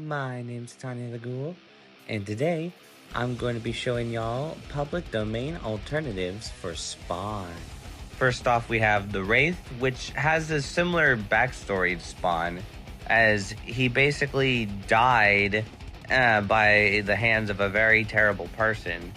My name's Tanya the Ghoul, and today I'm going to be showing y'all public domain alternatives for Spawn. First off, we have the Wraith, which has a similar backstory to Spawn, as he basically died by the hands of a very terrible person,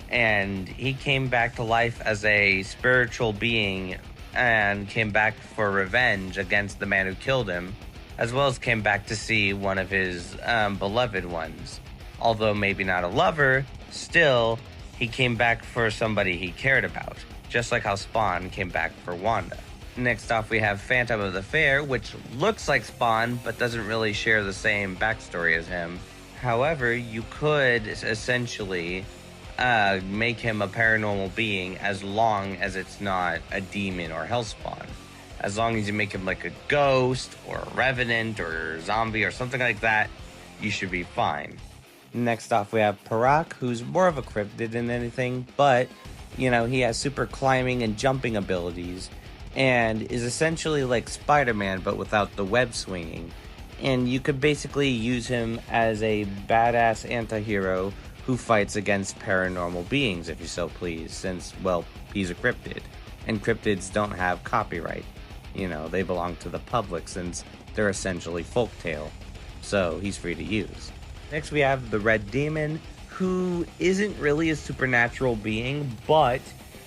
and he came back to life as a spiritual being and came back for revenge against the man who killed him, as well as came back to see one of his beloved ones. Although maybe not a lover, still, he came back for somebody he cared about, just like how Spawn came back for Wanda. Next off, we have Phantom of the Fair, which looks like Spawn, but doesn't really share the same backstory as him. However, you could essentially make him a paranormal being as long as it's not a demon or hellspawn. As long as you make him like a ghost or a revenant or a zombie or something like that, you should be fine. Next off, we have Parak, who's more of a cryptid than anything, but, you know, he has super climbing and jumping abilities, and is essentially like Spider-Man, but without the web swinging. And you could basically use him as a badass anti-hero who fights against paranormal beings, if you so please, since, well, he's a cryptid. And cryptids don't have copyright. You know, they belong to the public since they're essentially folktale. So he's free to use. Next we have the Red Demon, who isn't really a supernatural being, but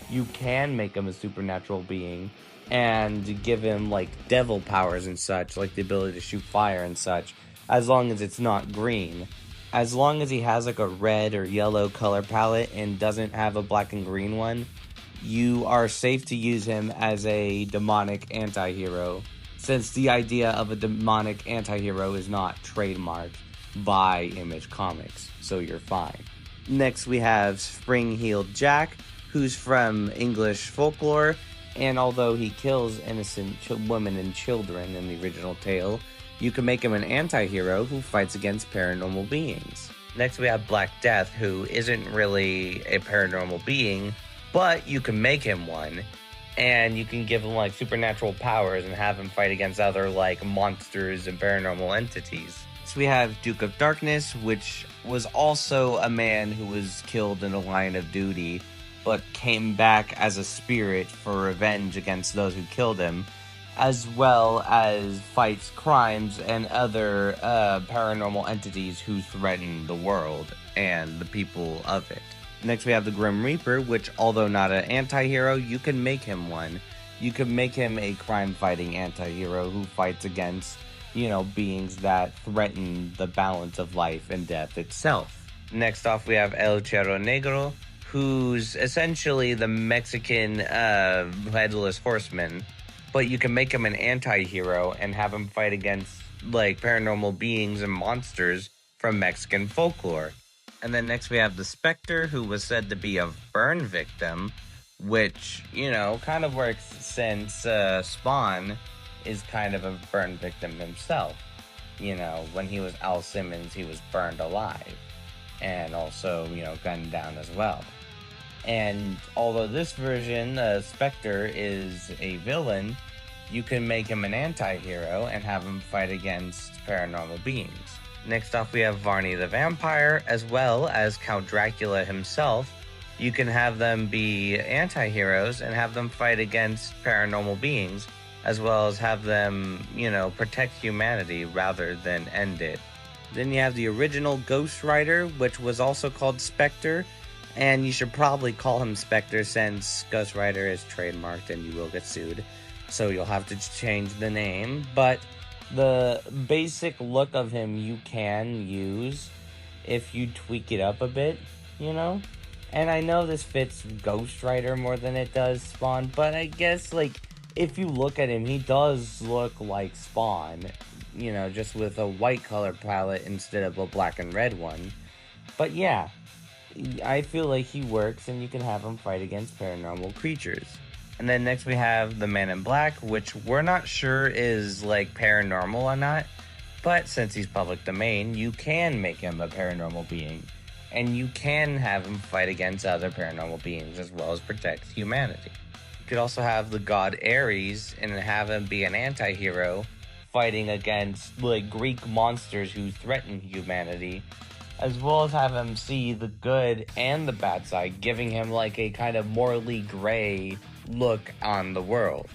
you can make him a supernatural being and give him like devil powers and such, like the ability to shoot fire and such, as long as it's not green. As long as he has like a red or yellow color palette and doesn't have a black and green one, you are safe to use him as a demonic anti-hero, since the idea of a demonic anti-hero is not trademarked by Image Comics, so you're fine. Next we have Spring-Heeled Jack, who's from English folklore, and although he kills innocent women and children in the original tale, you can make him an anti-hero who fights against paranormal beings. Next we have Black Death, who isn't really a paranormal being, but you can make him one, and you can give him like supernatural powers and have him fight against other like monsters and paranormal entities. So we have Duke of Darkness, which was also a man who was killed in a line of duty, but came back as a spirit for revenge against those who killed him, as well as fights crimes and other paranormal entities who threaten the world and the people of it. Next we have the Grim Reaper, which, although not an anti-hero, you can make him one. You can make him a crime-fighting anti-hero who fights against, you know, beings that threaten the balance of life and death itself. Next off we have El Cerro Negro, who's essentially the Mexican Headless Horseman, but you can make him an anti-hero and have him fight against, like, paranormal beings and monsters from Mexican folklore. And then next we have the Spectre, who was said to be a burn victim, which, you know, kind of works since Spawn is kind of a burn victim himself. You know, when he was Al Simmons, he was burned alive. And also, you know, gunned down as well. And although this version, Spectre, is a villain, you can make him an anti-hero and have him fight against paranormal beings. Next off we have Varney the Vampire, as well as Count Dracula himself. You can have them be anti-heroes and have them fight against paranormal beings, as well as have them, you know, protect humanity rather than end it. Then you have the original Ghost Rider, which was also called Spectre, and you should probably call him Spectre since Ghost Rider is trademarked and you will get sued, so you'll have to change the name. But the basic look of him you can use if you tweak it up a bit, you know? And I know this fits Ghost Rider more than it does Spawn, but I guess, like, if you look at him, he does look like Spawn, you know, just with a white color palette instead of a black and red one. But yeah, I feel like he works, and you can have him fight against paranormal creatures. And then next we have the Man in Black, which we're not sure is like paranormal or not, but since he's public domain, you can make him a paranormal being, and you can have him fight against other paranormal beings as well as protect humanity. You could also have the god Ares and have him be an anti-hero fighting against like Greek monsters who threaten humanity, as well as have him see the good and the bad side, giving him like a kind of morally gray look on the world.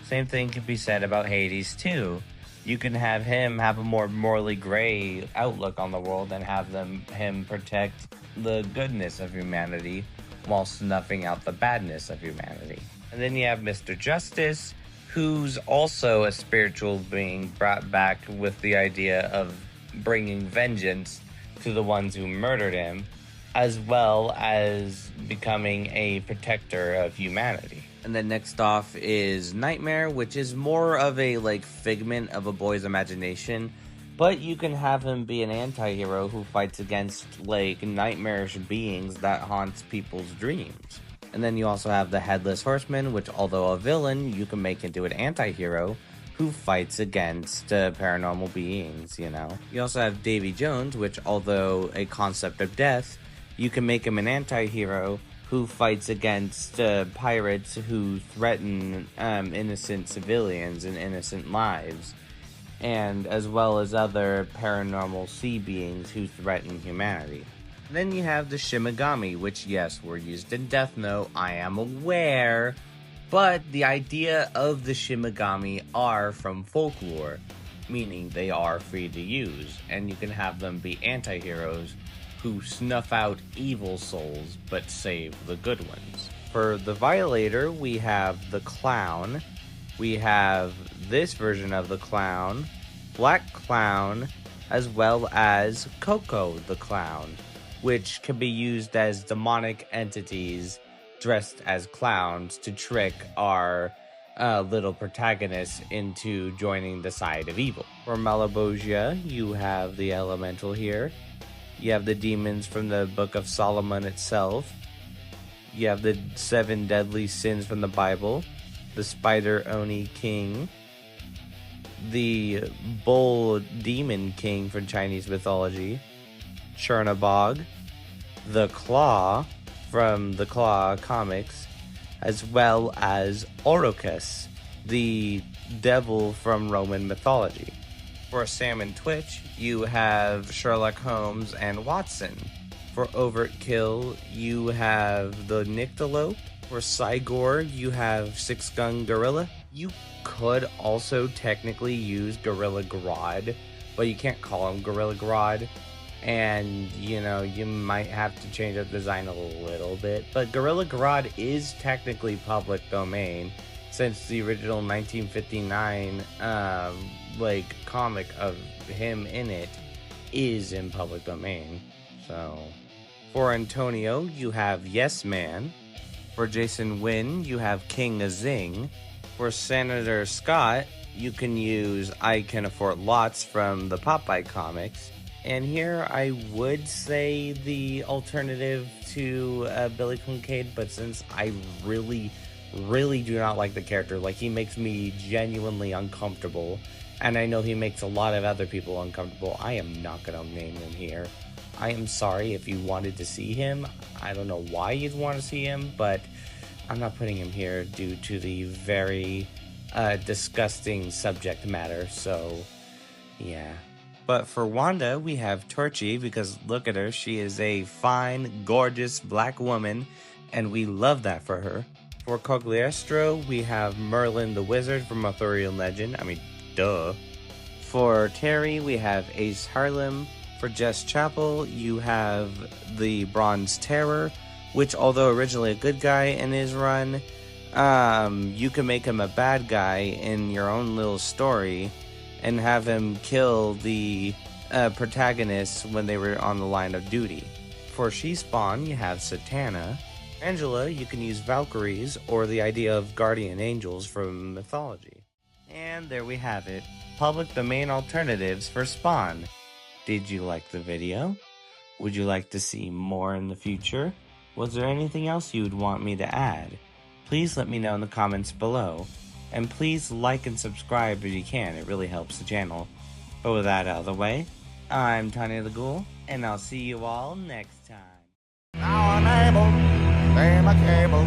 Same thing can be said about Hades too. You can have him have a more morally gray outlook on the world and have him protect the goodness of humanity while snuffing out the badness of humanity. And then you have Mr. Justice, who's also a spiritual being brought back with the idea of bringing vengeance to the ones who murdered him, as well as becoming a protector of humanity. And then next off is Nightmare, which is more of a like figment of a boy's imagination, but you can have him be an anti-hero who fights against like nightmarish beings that haunts people's dreams. And then you also have the Headless Horseman, which although a villain, you can make into an anti-hero who fights against paranormal beings, you know. You also have Davy Jones, which although a concept of death, you can make him an anti-hero who fights against pirates who threaten innocent civilians and innocent lives, and as well as other paranormal sea beings who threaten humanity. Then you have the Shimigami, which yes, were used in Death Note, I am aware, but the idea of the Shimigami are from folklore, meaning they are free to use, and you can have them be anti-heroes who snuff out evil souls but save the good ones. For the Violator, we have the Clown, we have this version of the Clown, Black Clown, as well as Coco the Clown, which can be used as demonic entities dressed as clowns to trick our little protagonists into joining the side of evil. For Malebolgia, you have the Elemental here. You have the demons from the Book of Solomon itself. You have the 7 deadly sins from the Bible. The Spider Oni King. The Bull Demon King from Chinese mythology. Chernabog, the Claw from the Claw comics, as well as Orocus, the devil from Roman mythology. For Sam and Twitch, you have Sherlock Holmes and Watson. For Overkill, you have the Nyctalope. For Cygor, you have Six Gun Gorilla. You could also technically use Gorilla Grodd, but you can't call him Gorilla Grodd. And, you know, you might have to change up the design a little bit. But Gorilla Grodd is technically public domain, since the original 1959, comic of him in it is in public domain. So, for Antonio, you have Yes Man. For Jason Wynn, you have King Azing. For Senator Scott, you can use I Can Afford Lots from the Popeye comics. And here I would say the alternative to Billy Kincaid, but since I really do not like the character, like he makes me genuinely uncomfortable, and I know he makes a lot of other people uncomfortable, I am not going to name him here. I am sorry if you wanted to see him. I don't know why you'd want to see him, but I'm not putting him here due to the very disgusting subject matter, so yeah. But for Wanda, we have Torchy, because look at her, she is a fine, gorgeous black woman, and we love that for her. For Cogliestro, we have Merlin the Wizard from Arthurian legend, I mean, duh. For Terry, we have Ace Harlem. For Jess Chapel, you have the Bronze Terror, which although originally a good guy in his run, you can make him a bad guy in your own little story, and have him kill the protagonists when they were on the line of duty. For She-Spawn, you have Satana. Angela, you can use Valkyries, or the idea of guardian angels from mythology. And there we have it, public domain alternatives for Spawn. Did you like the video? Would you like to see more in the future? Was there anything else you would want me to add? Please let me know in the comments below. And please like and subscribe if you can, it really helps the channel. But with that out of the way, I'm Tanya the Ghoul, and I'll see you all next time. Now I'm able to lay my cable